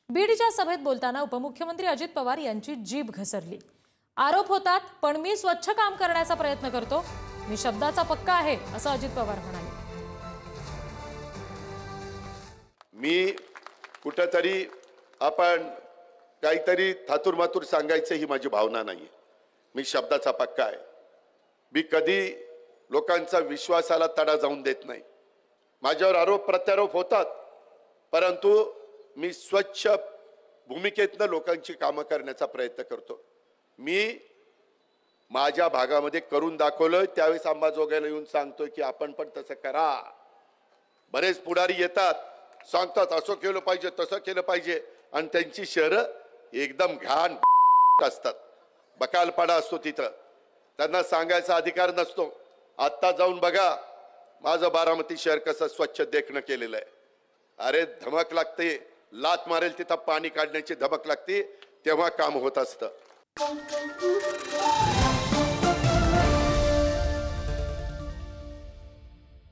बीडच्या सभेत बोलताना उपमुख्यमंत्री अजित पवार यांची जीभ घसरली। आरोप होतात, पण मी स्वच्छ काम करण्याचा प्रयत्न करतो, मी शब्दाचा पक्का आहे, असं अजित पवार म्हणाले। मी कुठेतरी आपण काहीतरी थातुरमातुर सांगायचं ही माझी भावना नाहीये। मी शब्दाचा पक्का आहे। मी कधी लोकांचा विश्वासाला तडा जाऊन देत नाही। माझ्यावर आरोप प्रत्यारोप होतात, परंतु मी स्वच्छ भूमिकेतनं लोकांची कामं करण्याचा प्रयत्न करतो। मी माझ्या भागामध्ये करून दाखवलं, त्यावेळेस अंबाजोगाईला येऊन सांगतोय की आपण पण तसं करा। बरेच पुढारी येतात, सांगतात असं केलं पाहिजे, तसं केलं पाहिजे, आणि त्यांची शहरं एकदम घाण असतात, बकालपाडा असतो, तिथं त्यांना सांगायचा अधिकार नसतो। आता जाऊन बघा माझं बारामती शहर कसं स्वच्छ देखणं केलेलं आहे। अरे धमक लागते, लात मारेल तिथं पाणी काढण्याची धमक लागते, तेव्हा काम होत असतं।